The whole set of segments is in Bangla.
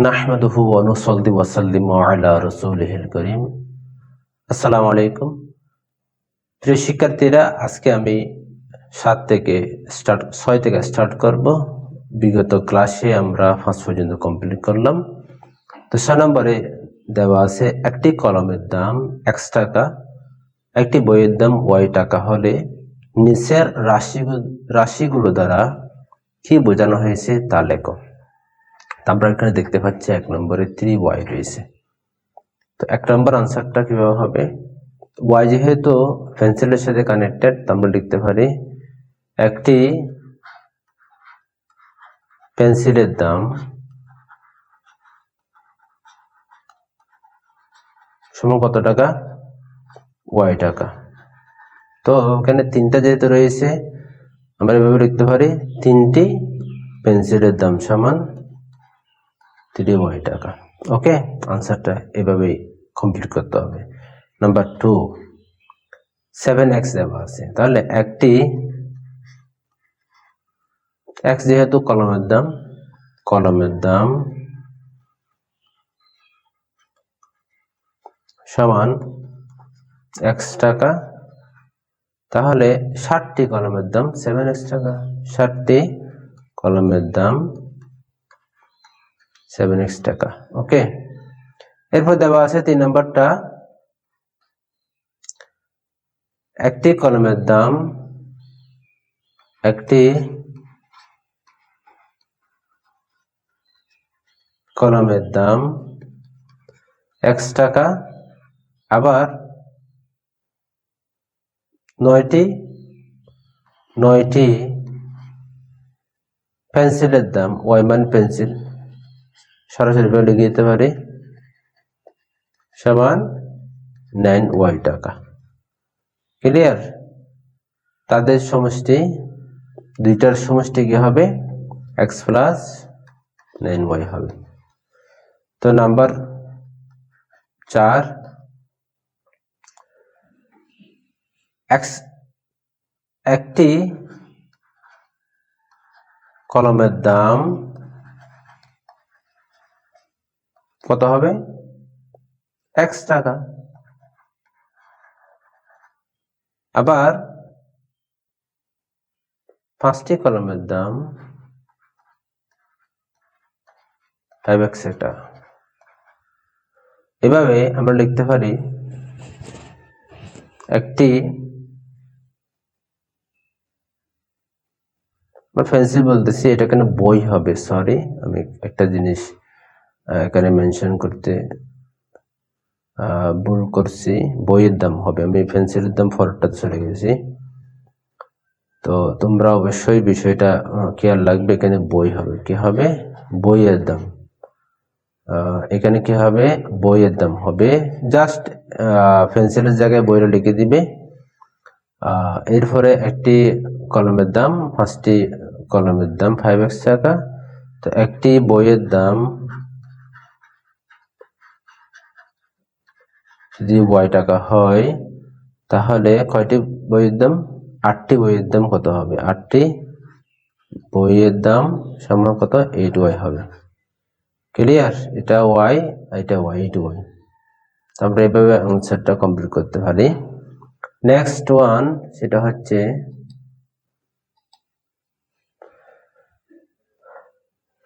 নাহমাদুহু ওয়া নুসাল্লি ওয়া সাল্লিমু আলা রাসূলিহিল কারীম। আসসালামু আলাইকুম প্রিয় শিক্ষার্থীরা, আজকে আমি 6 থেকে স্টার্ট করব। বিগত ক্লাসে আমরা 5 পর্যন্ত কমপ্লিট করলাম। তো 6 নম্বরে দেওয়া আছে একটি কলমের দাম x টাকা, একটি বইয়ের দাম y টাকা হলে নিচের রাশিগুলো দ্বারা কি বোঝানো হয়েছে তা লেখো। আমরা এখানে দেখতে পাচ্ছি 1 নম্বরে 3y রয়েছে। তো 1 নম্বর আনসারটা কিভাবে হবে? y যেহেতু পেন্সিলের সাথে কানেক্টেড, আমরা লিখতে পারি একটি পেন্সিলের দাম সমান কত টাকা? y টাকা। তো এখানে 3টা যেহেতু রয়েছে, আমরা এভাবে লিখতে পারি 3টি পেন্সিলের দাম সমান 3y টাকা। ওকে, আনসারটা এভাবেই কমপ্লিট করতে হবে। নাম্বার 2, 7x দেওয়া আছে, তাহলে একটি x যেহেতু কলমের দাম সমান x টাকা, তাহলে 60টি কলমের দাম 7x টাকা। 60টি কলমের দাম 7x টাকা। ওকে, এরপর দেওয়া আছে 3 নম্বরটা, একটি কলমের দাম x টাকা, আবার 9টি পেন্সিলের দাম y মানে পেন্সিল, সরাসরি লিখে দিতে পারি সমান 9y টাকা। ক্লিয়ার? তাদের সমষ্টি, দুইটার সমষ্টি কি হবে? x প্লাস 9y হবে। তো নাম্বার 4, একটি কলমের দাম কত হবে? x টাকা, আবার 5টি কলমের দাম 5x টাকা। এভাবে আমরা লিখতে পারি একটি পেন্সিল বলতেছি, এটা কেন বই হবে, সরি আমি একটা জিনিস এখানে মেনশন করতে ভুল করছি, বইয়ের দাম হবে, আমি পেন্সিলের দাম ফরটা চলে গেছি। তো তোমরা অবশ্যই বিষয়টা খেয়াল রাখবে, এখানে বই হবে, কি হবে? বইয়ের দাম। এখানে কি হবে? বইয়ের দাম হবে, জাস্ট পেন্সিলের জায়গায় বইটা লিখে দিবে। এরপরে একটি কলমের দাম, 5টি কলমের দাম 5x টাকা। তো একটি বইয়ের দাম যদি y টাকা হয়, তাহলে কয়টি বইয়ের দাম? 8টি বইয়ের দাম কত হবে? 8টি বইয়ের দাম সমান কত? 8y হবে। ক্লিয়ার? এটা y, এটা y, এটা y। আমরা এভাবে আনসারটা কমপ্লিট করতে পারি। নেক্সট ওয়ান, সেটা হচ্ছে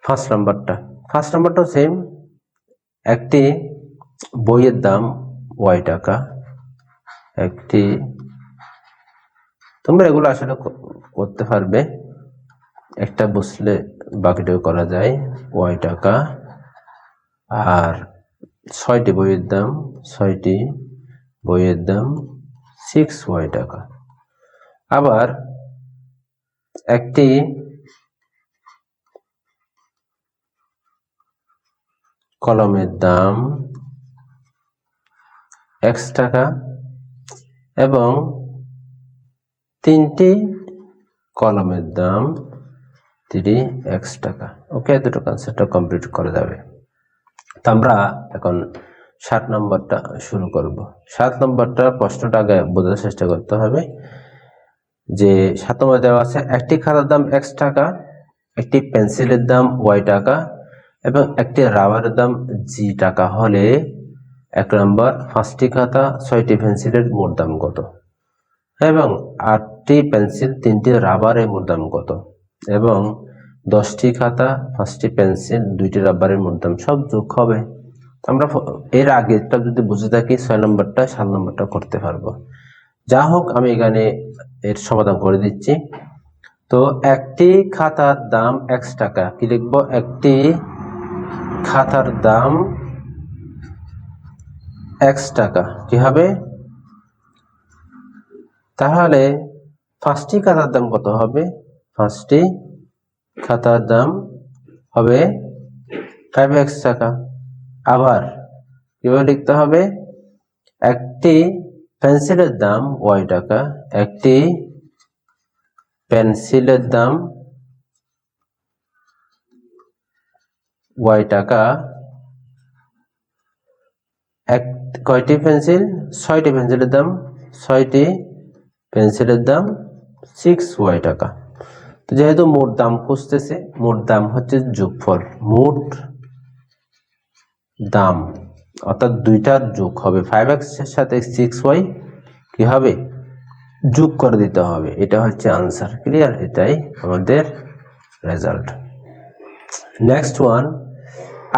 ফার্স্ট নাম্বারটা সেম, একটি বইয়ের দাম y টাকা, একটি, তোমরা এগুলো আসলে করতে পারবে, একটা বুঝলে বাকিটাও করা যায়। y টাকা আর 6টি বইয়ের দাম 6y টাকা। আবার একটি কলমের দাম x টাকা এবং 3টি কলমের দাম 3x টাকা। ওকে, দুটো কনসেপ্টটা কমপ্লিট করা যাবে। তো আমরা এখন 7 নম্বরটা শুরু করব। 7 নম্বরটা প্রশ্নটা আগে বোঝার চেষ্টা করতে হবে যে 7 নম্বরে দেওয়া আছে একটি খাতার দাম x টাকা, একটি পেন্সিলের দাম y টাকা, এবং একটি রাবারের দাম জি টাকা হলে 1 নম্বর 5টি খাতা 6টি পেন্সিলের মোট দাম কত, এবং 8টি পেন্সিল 3টি রাবারের মোট দাম কত, এবং 10টি খাতা 5টি পেন্সিল 2টি রাবারের মোট দাম সব যোগ হবে। আমরা এর আগেটা যদি বুঝে থাকি 6 নম্বরটা 7 নম্বরটা করতে পারবো। যা হোক আমি এখানে এর সমাধান করে দিচ্ছি। তো একটি খাতার দাম x টাকা, কি লিখবো, একটি খাতার দাম x টাকা, কি হবে, তাহলে 5টি খাতার দাম কত হবে, 5টি খাতার দাম হবে 5x টাকা। আবার কিভাবে লিখতে হবে, একটি পেন্সিলের দাম y টাকা, একটি পেন্সিলের দাম y টাকা, কয়টি পেন্সিল, 6টি পেন্সিলের দাম, 6টি পেন্সিলের দাম 6y টাকা। তো যেহেতু মোট দাম খুঁজতেছে, মোট দাম হচ্ছে যোগফল, মোট দাম অর্থাৎ দুইটার যোগ হবে, 5x এর সাথে 6y কি হবে, যোগ করে দিতে হবে। এটা হচ্ছে আনসার, ক্লিয়ার, এটাই আমাদের রেজাল্ট। নেক্সট ওয়ান,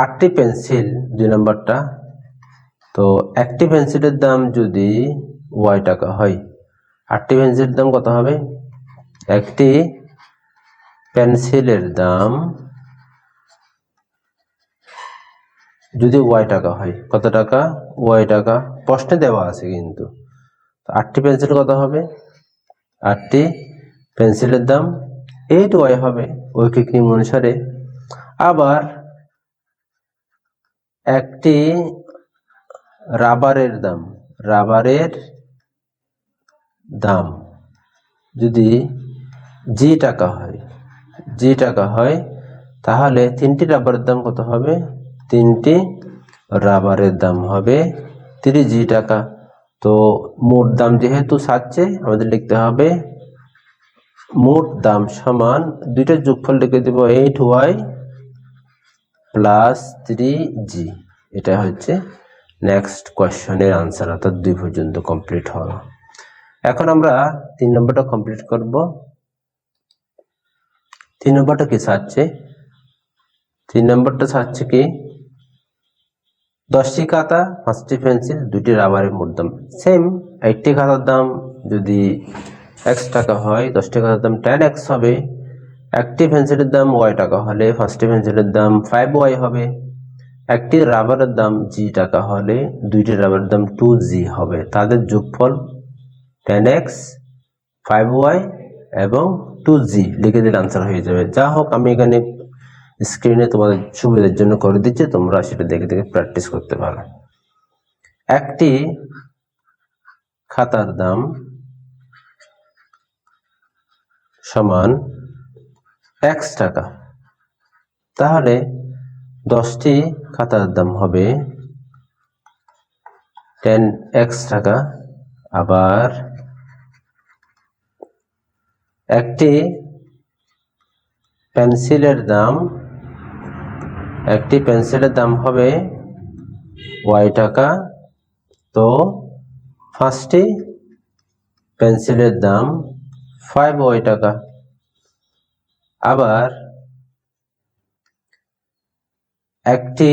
8টি পেন্সিল 2 নম্বরটা। তো একটি পেন্সিলের দাম যদি y টাকা হয়, 8টি পেন্সিলের দাম কত হবে, একটি পেন্সিলের দাম যদি y টাকা হয়, কত টাকা, y টাকা, প্রশ্নে দেওয়া আছে কিন্তু। 8টি পেন্সিল কত হবে, 8টি পেন্সিলের দাম 8y হবে ঐকিক নিয়ম অনুসারে। আবার একটি রাবারের দাম যদি জি টাকা হয়, তাহলে 3টি রাবারের দাম কত হবে, 3টি রাবারের দাম হবে 3g টাকা। তো মোট দাম যেহেতু চাচ্ছে, আমাদের লিখতে হবে মোট দাম সমান দুইটার যোগফল লিখে দেব 8y প্লাস 3g। এটা হচ্ছে নেক্সট কোয়েশ্চনের আনসার, অর্থাৎ 2 পর্যন্ত কমপ্লিট হলো। এখন আমরা 3 নম্বরটা কমপ্লিট করব। 3 নম্বরটা কি চাচ্ছে, 3 নম্বরটা চাচ্ছে কি, 10টি খাতা 5টি পেন্সিল 2টি রাবারের মোট দাম সেম। একটি খাতার দাম যদি x টাকা হয়, 10টি খাতার দাম 10x হবে। একটি পেন্সিলের দাম y টাকা হলে 5টি পেন্সিলের দাম 5y হবে। একটি রাবারের দাম g টাকা হলে 2টি রাবারের দাম 2g হবে। তাদের যোগফল 10x 5y এবং 2g লিখে দিলে আনসার হয়ে যাবে। যা হোক আমি এখানে স্ক্রিনে তোমাদের সুবিধার জন্য করে দিচ্ছি, তোমরা সেটা দেখে দেখে প্র্যাকটিস করতে পারো। একটি খাতার দাম সমান x টাকা, তাহলে 10টি খাতার দাম হবে 10x টাকা। আবার একটি পেন্সিলের দাম হবে y টাকা, তো 5টি পেন্সিলের দাম 5y টাকা। আবার একটি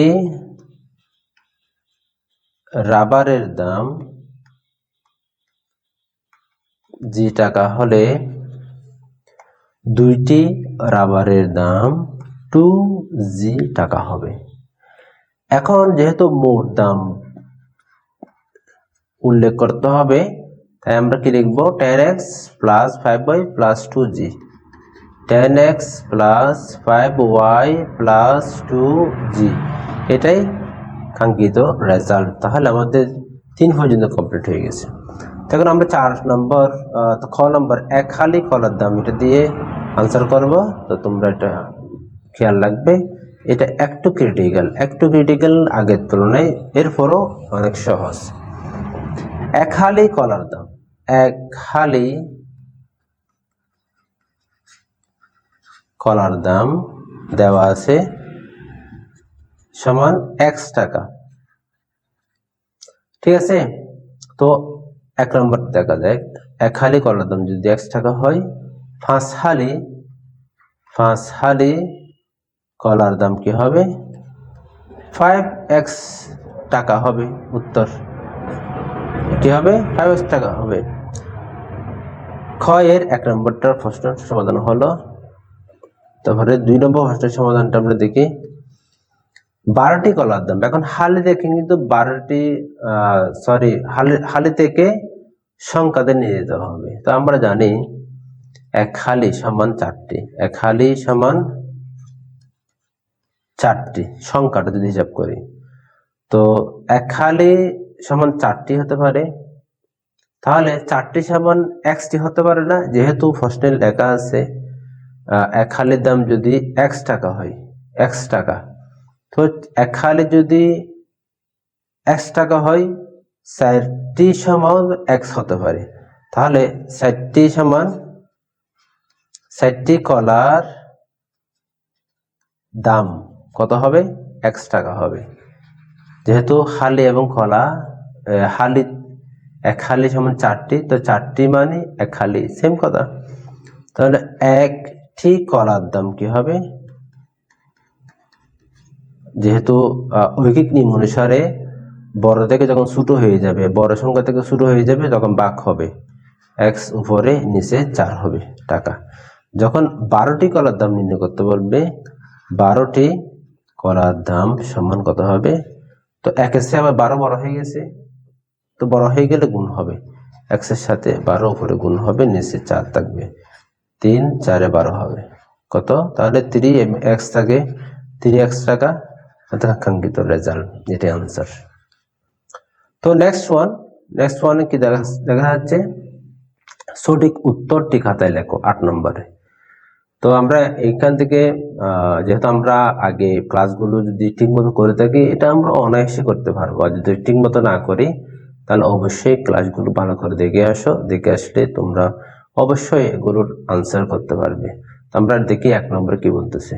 রাবারের দাম g টাকা হলে 2টি রাবারের দাম 2g টাকা হবে। এখন যেহেতু মোট দাম উল্লেখ করতে হবে, তাই আমরা কি লিখবো, 10x plus 5y plus 2g, 10x plus 5y plus 2g, এটাই কাঙ্ক্ষিত রেজাল্ট। তাহলে আমাদের 3 পর্যন্ত কমপ্লিট হয়ে গেছে। এখন আমরা 4 নম্বর খ নম্বর এক খালি কলার দাম এটা দিয়ে আনসার করব। তো তোমরা এটা খেয়াল রাখবে, এটা একটু ক্রিটিক্যাল আগের তুলনায়, এরপরও অনেক সহজ। এক হালি কলার দাম, এক হালি কলার দাম দেওয়া আছে সমান x টাকা। ঠিক আছে, তো 1 নম্বর দেখা যায়, 1 হালি কলার দাম যদি x টাকা হয়, 5 হালি কলার দাম কি হবে? 5x টাকা হবে। উত্তর কি হবে? 5x টাকা হবে। খ এর 1 নম্বরটার প্রশ্নের সমাধান হলো। তারপরে 2 নম্বর প্রশ্নের সমাধানটা আমরা দেখি। 12টি কলার দাম, এখন হালি দেখে কিন্তু 12টি হালি থেকে সংখ্যাতে নিয়ে যেতে হবে। তো আমরা জানি 1 হালি সমান 4টি, 1 হালি সমান 4টি, সংখ্যাটা যদি হিসাব করি, তো 1 হালি সমান 4টি হতে পারে। তাহলে 4টি সমান x হতে পারে না, যেহেতু প্রশ্নে লেখা আছে 1 হালির দাম যদি x টাকা হয়, x টাকা, তো 1 হালি যদি x টাকা হয়, 4টি সমান x হতে পারে। তাহলে 4টি সমান 4টি কলার দাম কত হবে? x টাকা হবে। যেহেতু হালি এবং কলা, হালি 1 হালি সমান 4টি, তো 4টি মানে 1 হালি, সেম কথা। তাহলে 1টি কলার দাম কি হবে? যেহেতু ঐকিক নিয়ম অনুসারে বড় থেকে যখন ছোট হয়ে যাবে, বড় সংখ্যা থেকে ছোট হয়ে যাবে, তখন ভাগ হবে, x উপরে নিচে 4 হবে টাকা। যখন 12টি কলার দাম নির্ণয় করতে বলবে, 12টি কলার দাম সমান কত হবে? তো 1 এর চেয়ে আবার 12 বড় হয়ে গেছে, তো বড় হয়ে গেলে গুণ হবে, x এর সাথে 12 উপরে গুণ হবে, নিচে 4 থাকবে, 3 4 এ 12 হবে কত? তাহলে 3x থাকে, 3x টাকা, আকাঙ্ক্ষিত রেজাল্ট, এটাই আনসার। তো নেক্সট ওয়ানে কি দেখা যাচ্ছে? সঠিক উত্তরটি খাতায় লেখো 8 নম্বরে। তো আমরা এইখান থেকে যেহেতু আমরা আগে ক্লাসগুলো যদি ঠিকমতো করে থাকি, এটা আমরা অনায়াসে করতে পারবো। আর যদি ঠিকমতো না করি, তাহলে অবশ্যই ক্লাসগুলো ভালো করে দেখে আসো, দেখে আসলে তোমরা অবশ্যই এগুলোর আনসার করতে পারবে। তো আমরা দেখি 1 নম্বরে কি বলতেছে।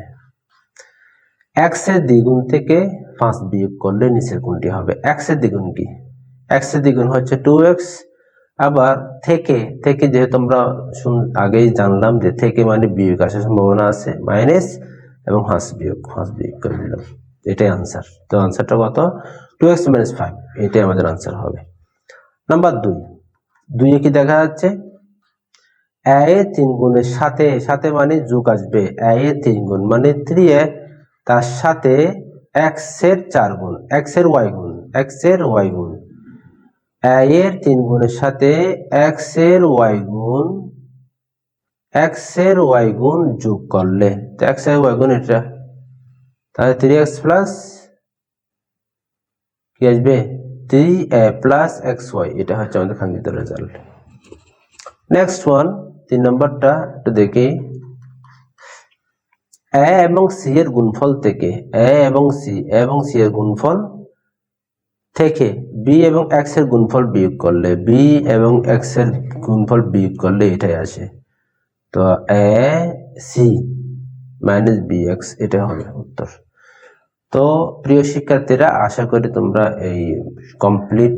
x এর দ্বিগুণ থেকে 5 বিয়োগ করলে নিচের কোনটি হবে? x এর দ্বিগুণ কি? x এর দ্বিগুণ হচ্ছে 2x। আবার থেকে যেহেতু আমরা আগেই জানলাম যে থেকে মানে বিয়োগ আসার সম্ভাবনা আছে, মাইনাস এবং 5 বিয়োগ করে দিলাম, এটাই আনসার। তো আনসারটা কত? 2x - 5, এটাই আমাদের আনসার হবে। নাম্বার 2 এ কি দেখা যাচ্ছে? a এর 3 গুণের সাথে মানে যোগ আসবে, a এর 3 গুণ মানে 3a, তার সাথে x এর 4 গুণ, x এর y গুণ, a এর 3 গুণের সাথে x এর y গুণ যোগ করলে, তো x এর y গুণ এটা, তাহলে 3x প্লাস কি আসবে? 3a প্লাস xy, এটা হচ্ছে আমাদের কাঙ্ক্ষিত রেজাল্ট। নেক্সট 3 নম্বরটা একটু দেখি। a এবং c এর গুণফল থেকে, a এবং c এর গুণফল থেকে b এবং x এর গুণফল বিয়োগ করলে, b এবং x এর গুণফল বিয়োগ করলে এটাই আসে। তো ac মাইনাস bx, এটা হবে উত্তর। তো প্রিয় শিক্ষার্থীরা, আশা করি তোমরা এই কমপ্লিট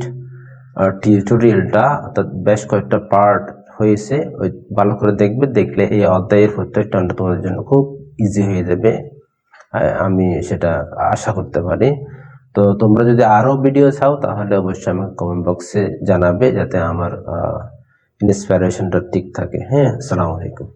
টিউটোরিয়ালটা, অর্থাৎ বেশ কয়েকটা পার্ট হয়েছে, ওই ভালো করে দেখবে, দেখলে এই অধ্যায়ের প্রত্যেকটা তোমাদের জন্য খুব ইজি হয়ে যাবে, আমি সেটা আশা করতে পারি। তো তোমরা যদি আরো ভিডিও চাও, তাহলে অবশ্যই আমাকে কমেন্ট বক্সে জানাবে, যাতে আমার ইন্সপিরেশনটা ঠিক থাকে। হ্যাঁ, আসসালামু আলাইকুম।